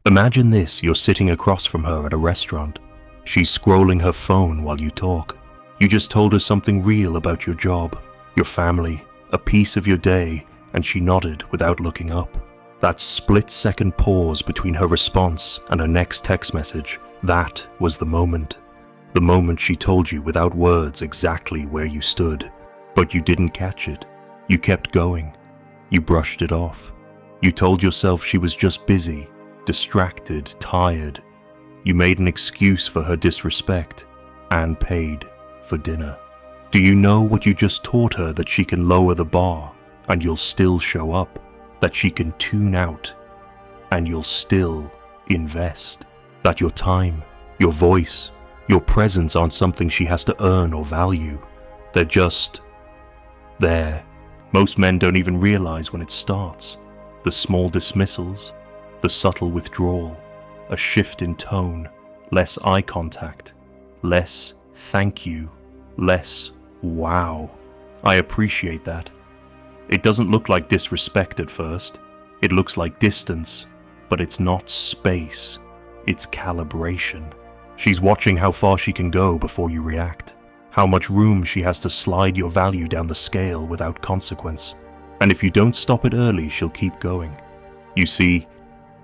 Imagine this, you're sitting across from her at a restaurant. She's scrolling her phone while you talk. You just told her something real about your job, your family, a piece of your day, and she nodded without looking up. That split-second pause between her response and her next text message, that was the moment. The moment she told you without words exactly where you stood. But you didn't catch it. You kept going. You brushed it off. You told yourself she was just busy, distracted, tired. You made an excuse for her disrespect and paid for dinner. Do you know what you just taught her? That she can lower the bar and you'll still show up? That she can tune out and you'll still invest? That your time, your voice, your presence aren't something she has to earn or value. They're just there. Most men don't even realize when it starts. The small dismissals, the subtle withdrawal, a shift in tone, less eye contact, less thank you, less wow. I appreciate that. It doesn't look like disrespect at first. It looks like distance, but it's not space. It's calibration. She's watching how far she can go before you react, how much room she has to slide your value down the scale without consequence. And if you don't stop it early, she'll keep going. You see,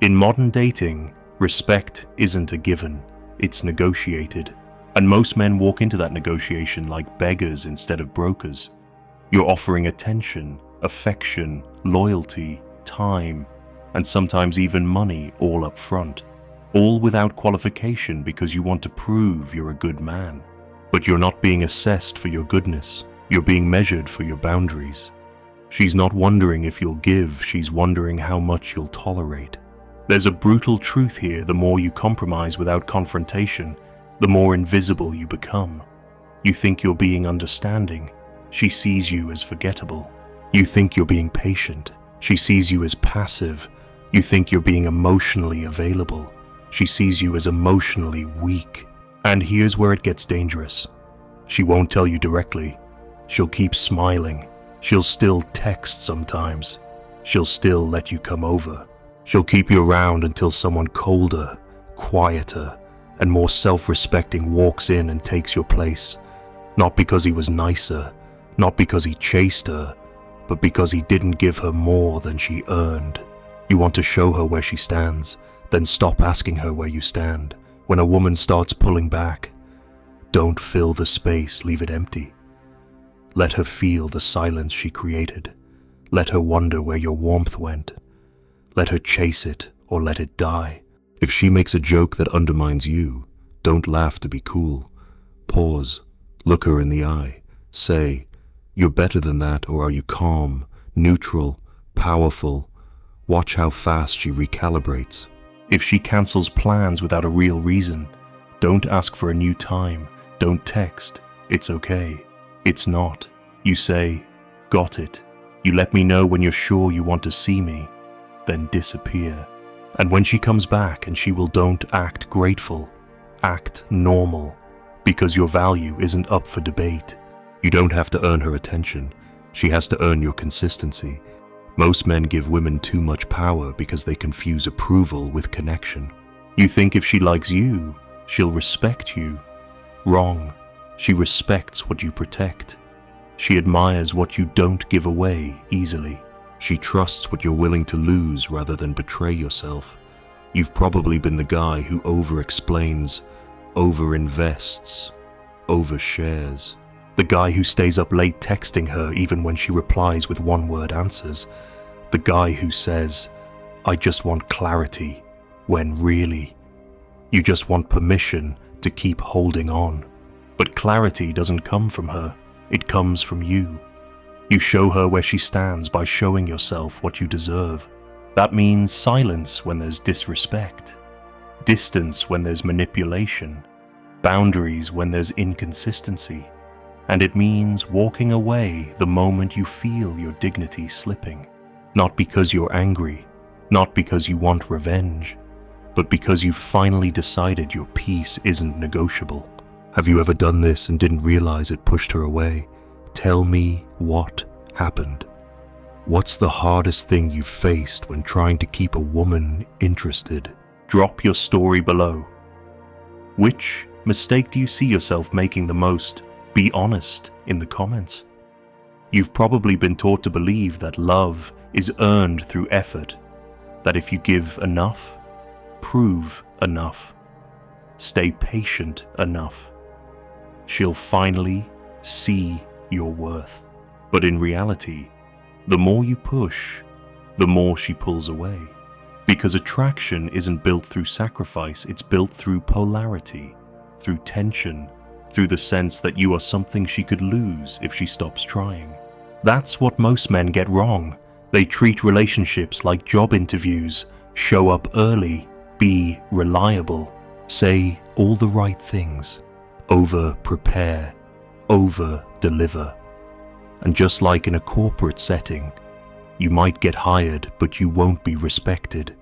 in modern dating, respect isn't a given, it's negotiated. And most men walk into that negotiation like beggars instead of brokers. You're offering attention, affection, loyalty, time, and sometimes even money all up front. All without qualification because you want to prove you're a good man. But you're not being assessed for your goodness. You're being measured for your boundaries. She's not wondering if you'll give, she's wondering how much you'll tolerate. There's a brutal truth here: the more you compromise without confrontation, the more invisible you become. You think you're being understanding, she sees you as forgettable. You think you're being patient, she sees you as passive. You think you're being emotionally available, she sees you as emotionally weak. And here's where it gets dangerous. She won't tell you directly. She'll keep smiling. She'll still text sometimes. She'll still let you come over. She'll keep you around until someone colder, quieter, and more self-respecting walks in and takes your place. Not because he was nicer, not because he chased her, but because he didn't give her more than she earned. You want to show her where she stands, then stop asking her where you stand. When a woman starts pulling back, don't fill the space, leave it empty. Let her feel the silence she created. Let her wonder where your warmth went. Let her chase it or let it die. If she makes a joke that undermines you, don't laugh to be cool. Pause, look her in the eye. Say, you're better than that, or are you calm, neutral, powerful? Watch how fast she recalibrates. If she cancels plans without a real reason, don't ask for a new time. Don't text, it's okay. It's not. You say, got it. You let me know when you're sure you want to see me, then disappear. And when she comes back, and she will, don't act grateful, act normal, because your value isn't up for debate. You don't have to earn her attention. She has to earn your consistency. Most men give women too much power because they confuse approval with connection. You think if she likes you, she'll respect you. Wrong. She respects what you protect. She admires what you don't give away easily. She trusts what you're willing to lose rather than betray yourself. You've probably been the guy who over-explains, over-invests, over-shares. The guy who stays up late texting her even when she replies with one-word answers. The guy who says, I just want clarity, when really, you just want permission to keep holding on. But clarity doesn't come from her, it comes from you. You show her where she stands by showing yourself what you deserve. That means silence when there's disrespect, distance when there's manipulation, boundaries when there's inconsistency. And it means walking away the moment you feel your dignity slipping. Not because you're angry, not because you want revenge, but because you've finally decided your peace isn't negotiable. Have you ever done this and didn't realize it pushed her away? Tell me what happened. What's the hardest thing you've faced when trying to keep a woman interested? Drop your story below. Which mistake do you see yourself making the most? Be honest in the comments. You've probably been taught to believe that love is earned through effort, that if you give enough, prove enough, stay patient enough, she'll finally see your worth. But in reality, the more you push, the more she pulls away. Because attraction isn't built through sacrifice, it's built through polarity, through tension, through the sense that you are something she could lose if she stops trying. That's what most men get wrong. They treat relationships like job interviews. Show up early, be reliable, say all the right things, over-prepare, over-deliver. And just like in a corporate setting, you might get hired, but you won't be respected.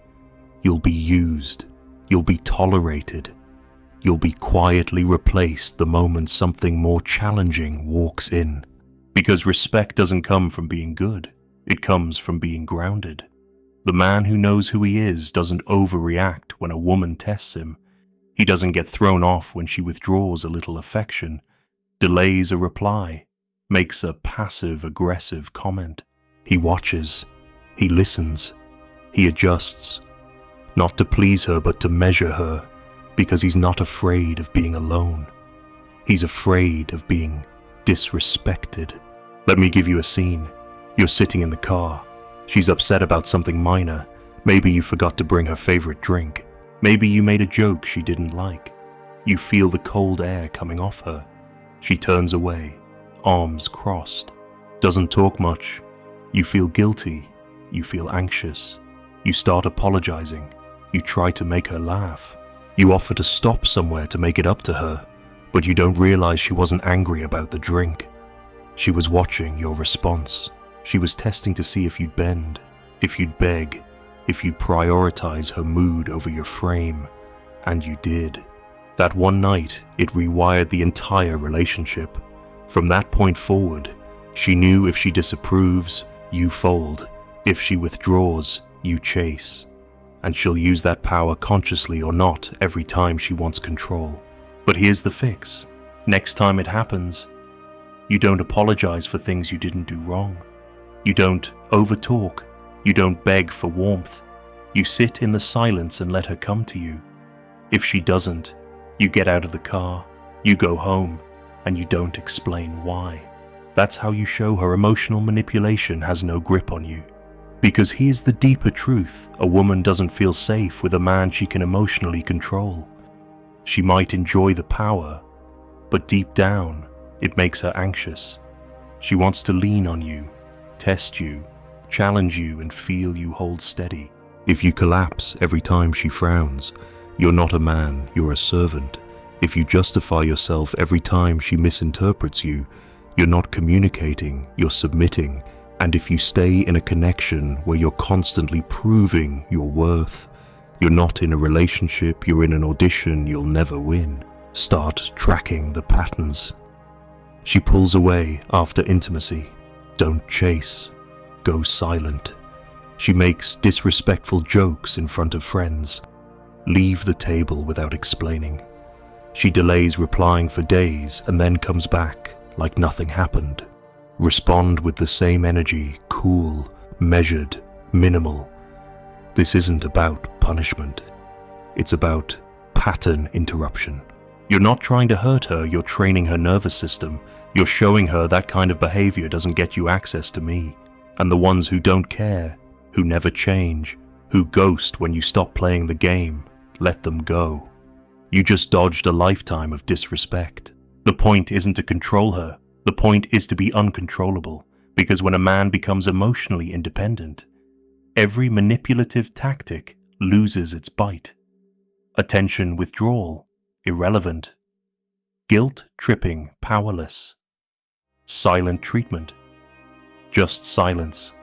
You'll be used. You'll be tolerated. You'll be quietly replaced the moment something more challenging walks in. Because respect doesn't come from being good. It comes from being grounded. The man who knows who he is doesn't overreact when a woman tests him. He doesn't get thrown off when she withdraws a little affection, delays a reply, makes a passive-aggressive comment. He watches, he listens, he adjusts, not to please her but to measure her, because he's not afraid of being alone. He's afraid of being disrespected. Let me give you a scene. You're sitting in the car. She's upset about something minor. Maybe you forgot to bring her favorite drink. Maybe you made a joke she didn't like. You feel the cold air coming off her. She turns away, arms crossed, doesn't talk much. You feel guilty. You feel anxious. You start apologizing. You try to make her laugh. You offer to stop somewhere to make it up to her, but you don't realize she wasn't angry about the drink. She was watching your response. She was testing to see if you'd bend, if you'd beg, if you'd prioritize her mood over your frame, and you did. That one night, it rewired the entire relationship. From that point forward, she knew if she disapproves, you fold. If she withdraws, you chase. And she'll use that power consciously or not every time she wants control. But here's the fix. Next time it happens, you don't apologize for things you didn't do wrong. You don't overtalk. You don't beg for warmth. You sit in the silence and let her come to you. If she doesn't, you get out of the car, you go home, and you don't explain why. That's how you show her emotional manipulation has no grip on you. Because here's the deeper truth: a woman doesn't feel safe with a man she can emotionally control. She might enjoy the power, but deep down, it makes her anxious. She wants to lean on you, test you, challenge you, and feel you hold steady. If you collapse every time she frowns, you're not a man, you're a servant. If you justify yourself every time she misinterprets you, you're not communicating, you're submitting. And if you stay in a connection where you're constantly proving your worth, you're not in a relationship, you're in an audition you'll never win. Start tracking the patterns. She pulls away after intimacy. Don't chase. Go silent. She makes disrespectful jokes in front of friends. Leave the table without explaining. She delays replying for days and then comes back like nothing happened. Respond with the same energy, cool, measured, minimal. This isn't about punishment. It's about pattern interruption. You're not trying to hurt her, you're training her nervous system. You're showing her that kind of behavior doesn't get you access to me. And the ones who don't care, who never change, who ghost when you stop playing the game, let them go. You just dodged a lifetime of disrespect. The point isn't to control her. The point is to be uncontrollable, because when a man becomes emotionally independent, every manipulative tactic loses its bite. Attention withdrawal, irrelevant. Guilt tripping, powerless. Silent treatment, just silence.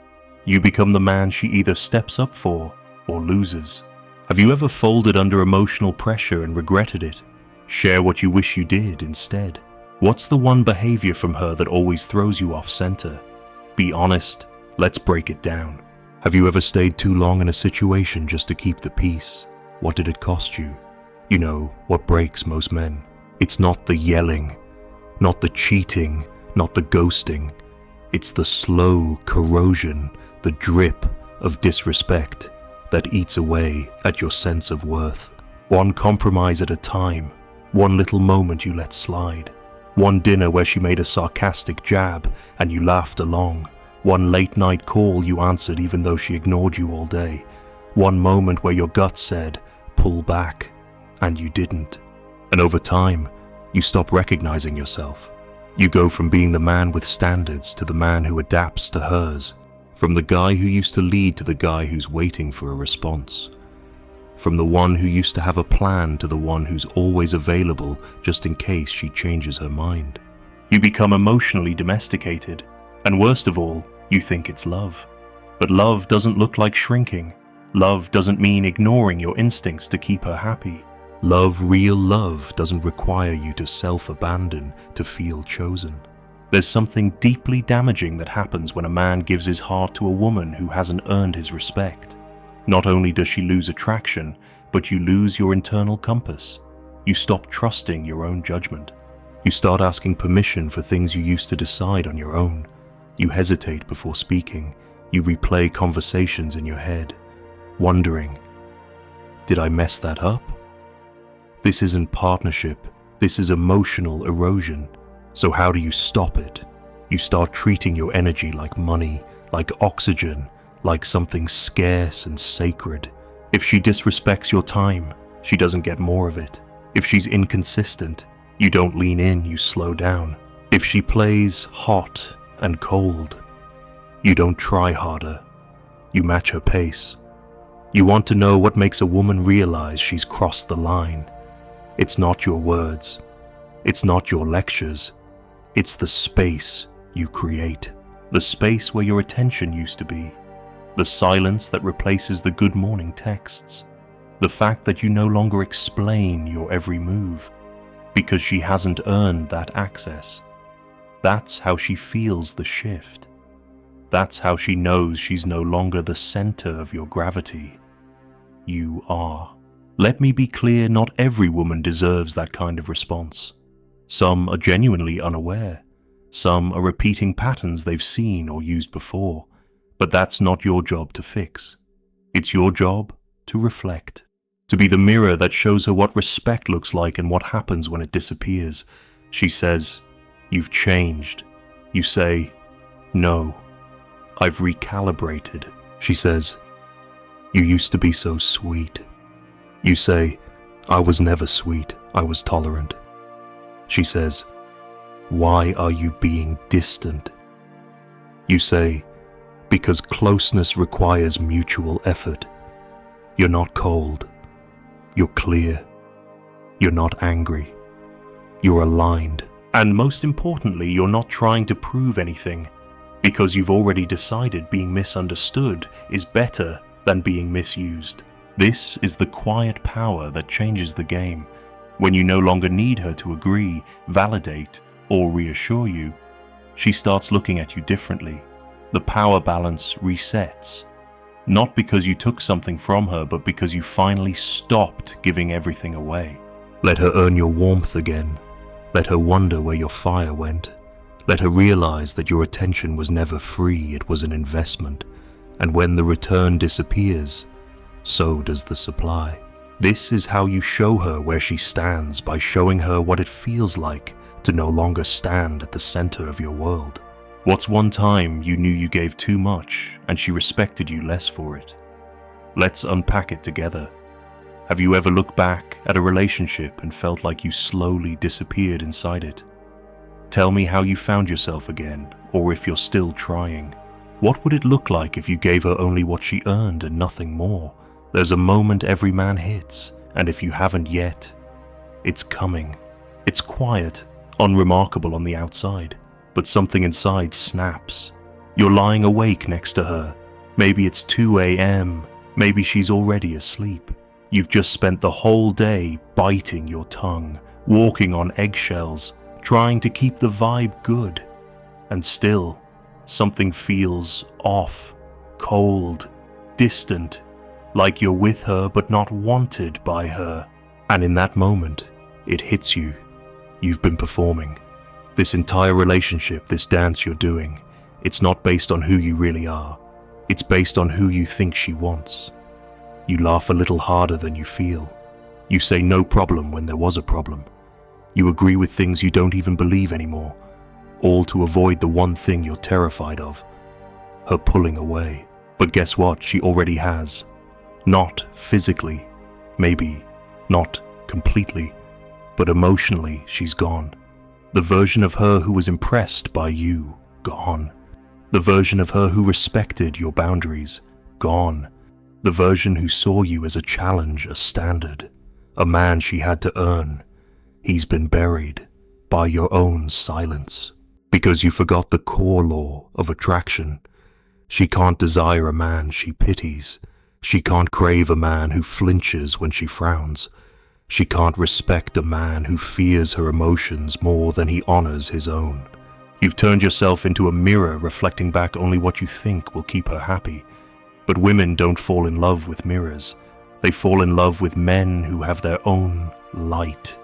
You become the man she either steps up for or loses. Have you ever folded under emotional pressure and regretted it? Share what you wish you did instead. What's the one behavior from her that always throws you off center? Be honest. Let's break it down. Have you ever stayed too long in a situation just to keep the peace? What did it cost you? You know, what breaks most men. It's not the yelling, not the cheating, not the ghosting. It's the slow corrosion, the drip of disrespect that eats away at your sense of worth. One compromise at a time, one little moment you let slide. One dinner where she made a sarcastic jab and you laughed along. One late night call you answered even though she ignored you all day. One moment where your gut said, pull back, and you didn't. And over time, you stop recognizing yourself. You go from being the man with standards to the man who adapts to hers. From the guy who used to lead to the guy who's waiting for a response. From the one who used to have a plan to the one who's always available just in case she changes her mind. You become emotionally domesticated, and worst of all, you think it's love. But love doesn't look like shrinking. Love doesn't mean ignoring your instincts to keep her happy. Real love doesn't require you to self-abandon to feel chosen. There's something deeply damaging that happens when a man gives his heart to a woman who hasn't earned his respect. Not only does she lose attraction, but you lose your internal compass. You stop trusting your own judgment. You start asking permission for things you used to decide on your own. You hesitate before speaking. You replay conversations in your head, wondering, did I mess that up? This isn't partnership. This is emotional erosion. So how do you stop it? You start treating your energy like money, like oxygen, like something scarce and sacred. If she disrespects your time, she doesn't get more of it. If she's inconsistent, you don't lean in, you slow down. If she plays hot and cold, you don't try harder. You match her pace. You want to know what makes a woman realize she's crossed the line. It's not your words. It's not your lectures. It's the space you create. The space where your attention used to be. The silence that replaces the good morning texts. The fact that you no longer explain your every move because she hasn't earned that access. That's how she feels the shift. That's how she knows she's no longer the center of your gravity. You are. Let me be clear, not every woman deserves that kind of response. Some are genuinely unaware. Some are repeating patterns they've seen or used before. But that's not your job to fix. It's your job to reflect. To be the mirror that shows her what respect looks like and what happens when it disappears. She says, "You've changed." You say, "No, I've recalibrated." She says, "You used to be so sweet." You say, "I was never sweet, I was tolerant." She says, "Why are you being distant?" You say, "Because closeness requires mutual effort." You're not cold. You're clear. You're not angry. You're aligned. And most importantly, you're not trying to prove anything, because you've already decided being misunderstood is better than being misused. This is the quiet power that changes the game. When you no longer need her to agree, validate, or reassure you, she starts looking at you differently. The power balance resets. Not because you took something from her, but because you finally stopped giving everything away. Let her earn your warmth again. Let her wonder where your fire went. Let her realize that your attention was never free, it was an investment. And when the return disappears, so does the supply. This is how you show her where she stands, by showing her what it feels like to no longer stand at the center of your world. What's one time you knew you gave too much and she respected you less for it? Let's unpack it together. Have you ever looked back at a relationship and felt like you slowly disappeared inside it? Tell me how you found yourself again, or if you're still trying. What would it look like if you gave her only what she earned and nothing more? There's a moment every man hits, and if you haven't yet, it's coming. It's quiet, unremarkable on the outside, but something inside snaps. You're lying awake next to her. Maybe it's 2 a.m., maybe she's already asleep. You've just spent the whole day biting your tongue, walking on eggshells, trying to keep the vibe good. And still, something feels off, cold, distant. like you're with her but not wanted by her. And in that moment, it hits you. You've been performing. This entire relationship, this dance you're doing, it's not based on who you really are. It's based on who you think she wants. You laugh a little harder than you feel. You say no problem when there was a problem. You agree with things you don't even believe anymore, all to avoid the one thing you're terrified of, her pulling away. But guess what? She already has. Not physically, maybe not completely, but emotionally she's gone. The version of her who was impressed by you, gone. The version of her who respected your boundaries, gone. The version who saw you as a challenge, a standard, a man she had to earn. He's been buried by your own silence, because you forgot the core law of attraction. She can't desire a man she pities. She can't crave a man who flinches when she frowns. She can't respect a man who fears her emotions more than he honors his own. You've turned yourself into a mirror reflecting back only what you think will keep her happy. But women don't fall in love with mirrors. They fall in love with men who have their own light.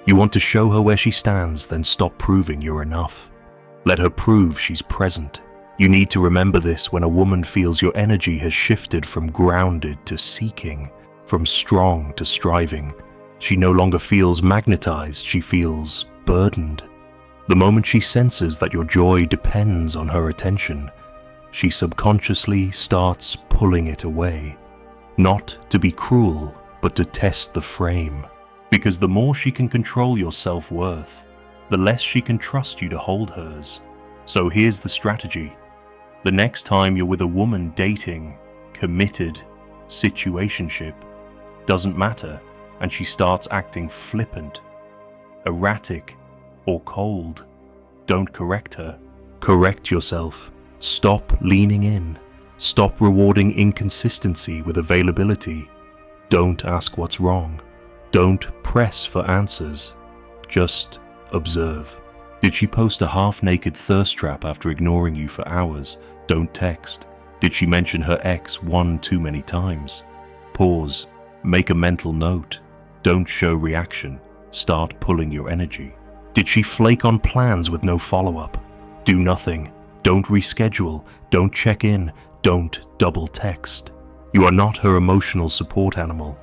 You want to show her where she stands, then stop proving you're enough. Let her prove she's present. You need to remember this when a woman feels your energy has shifted from grounded to seeking, from strong to striving. She no longer feels magnetized, she feels burdened. The moment she senses that your joy depends on her attention, she subconsciously starts pulling it away. Not to be cruel, but to test the frame. Because the more she can control your self-worth, the less she can trust you to hold hers. So here's the strategy. The next time you're with a woman dating, committed, situationship, doesn't matter, and she starts acting flippant, erratic, or cold, don't correct her. Correct yourself. Stop leaning in. Stop rewarding inconsistency with availability. Don't ask what's wrong. Don't press for answers. Just observe. Did she post a half-naked thirst trap after ignoring you for hours? Don't text. Did she mention her ex one too many times? Pause. Make a mental note. Don't show reaction. Start pulling your energy. Did she flake on plans with no follow-up? Do nothing. Don't reschedule. Don't check in. Don't double text. You are not her emotional support animal.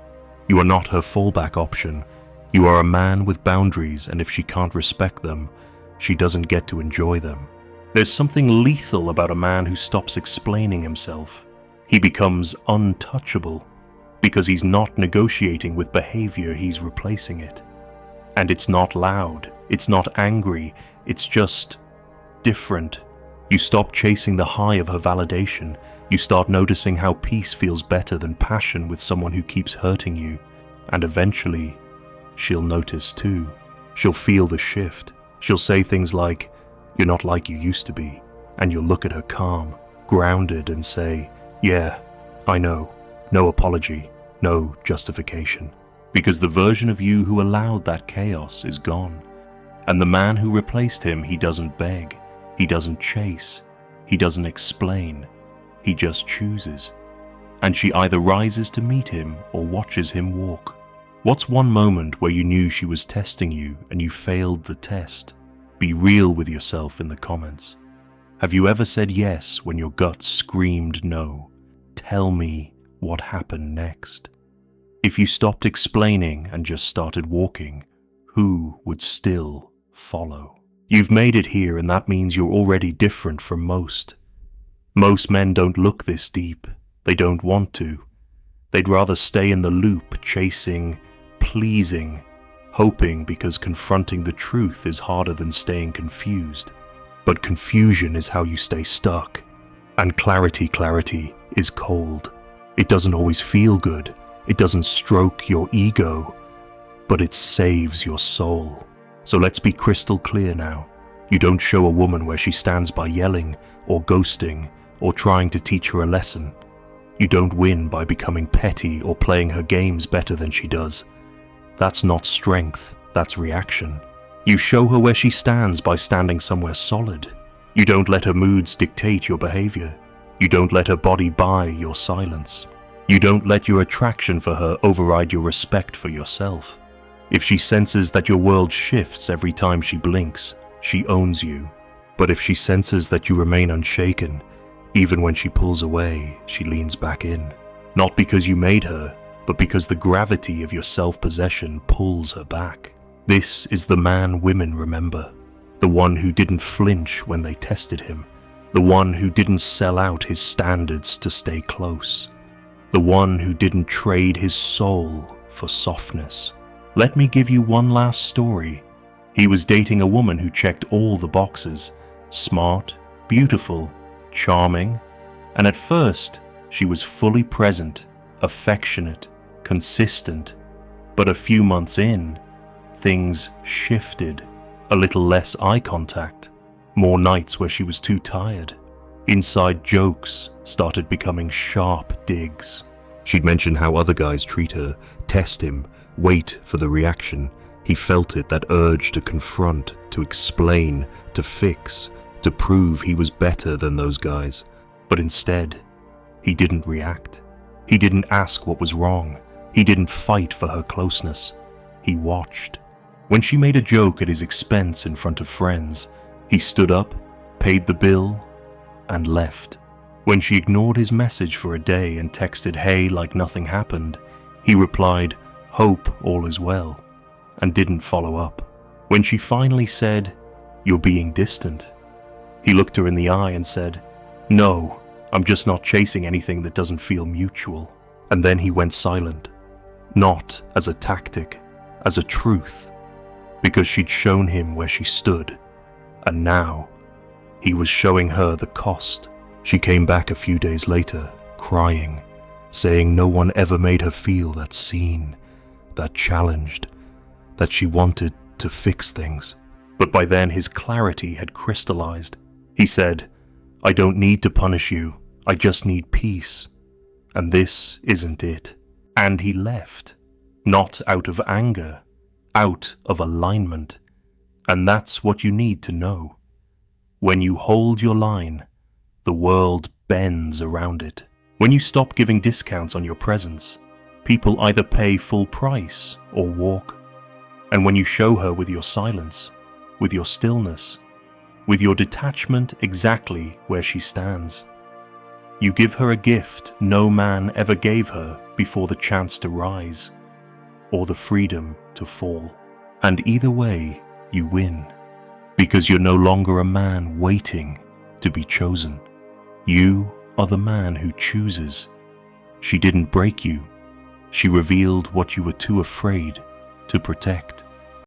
You are not her fallback option. You are a man with boundaries, and if she can't respect them, she doesn't get to enjoy them. There's something lethal about a man who stops explaining himself. He becomes untouchable because he's not negotiating with behavior, he's replacing it. And it's not loud, it's not angry, it's just different. You stop chasing the high of her validation. You start noticing how peace feels better than passion with someone who keeps hurting you. And eventually, she'll notice too. She'll feel the shift. She'll say things like, "You're not like you used to be." And you'll look at her calm, grounded, and say, "Yeah, I know. No apology, no justification." Because the version of you who allowed that chaos is gone. And the man who replaced him, he doesn't beg, he doesn't chase, he doesn't explain, he just chooses. And she either rises to meet him or watches him walk. What's one moment where you knew she was testing you and you failed the test? Be real with yourself in the comments. Have you ever said yes when your gut screamed no? Tell me what happened next. If you stopped explaining and just started walking, who would still follow? You've made it here, and that means you're already different from most. Most men don't look this deep. They don't want to. They'd rather stay in the loop, chasing, pleasing, hoping, because confronting the truth is harder than staying confused. But confusion is how you stay stuck. And clarity is cold. It doesn't always feel good. It doesn't stroke your ego, but it saves your soul. So let's be crystal clear now. You don't show a woman where she stands by yelling or ghosting or trying to teach her a lesson. You don't win by becoming petty or playing her games better than she does. That's not strength, that's reaction. You show her where she stands by standing somewhere solid. You don't let her moods dictate your behavior. You don't let her body buy your silence. You don't let your attraction for her override your respect for yourself. If she senses that your world shifts every time she blinks, she owns you. But if she senses that you remain unshaken, even when she pulls away, she leans back in. Not because you made her, but because the gravity of your self-possession pulls her back. This is the man women remember. The one who didn't flinch when they tested him. The one who didn't sell out his standards to stay close. The one who didn't trade his soul for softness. Let me give you one last story. He was dating a woman who checked all the boxes. Smart, beautiful, charming, and at first she was fully present, affectionate, consistent. But a few months in, things shifted. A little less eye contact, more nights where she was too tired. Inside jokes started becoming sharp digs. She'd mention how other guys treat her, test him, wait for the reaction. He felt it, that urge to confront, to explain, to fix, to prove he was better than those guys. But instead, he didn't react. He didn't ask what was wrong. He didn't fight for her closeness. He watched. When she made a joke at his expense in front of friends, he stood up, paid the bill, and left. When she ignored his message for a day and texted hey like nothing happened, he replied, hope all is well, and didn't follow up. When she finally said, you're being distant, he looked her in the eye and said, no, I'm just not chasing anything that doesn't feel mutual. And then he went silent, not as a tactic, as a truth, because she'd shown him where she stood, and now he was showing her the cost. She came back a few days later, crying, saying no one ever made her feel that seen, that challenged, that she wanted to fix things. But by then his clarity had crystallized. He said, I don't need to punish you, I just need peace. And this isn't it. And he left, not out of anger, out of alignment. And that's what you need to know. When you hold your line, the world bends around it. When you stop giving discounts on your presence, people either pay full price or walk. And when you show her with your silence, with your stillness, with your detachment exactly where she stands, you give her a gift no man ever gave her before the chance to rise, or the freedom to fall. And either way, you win, because you're no longer a man waiting to be chosen. You are the man who chooses. She didn't break you. She revealed what you were too afraid to protect.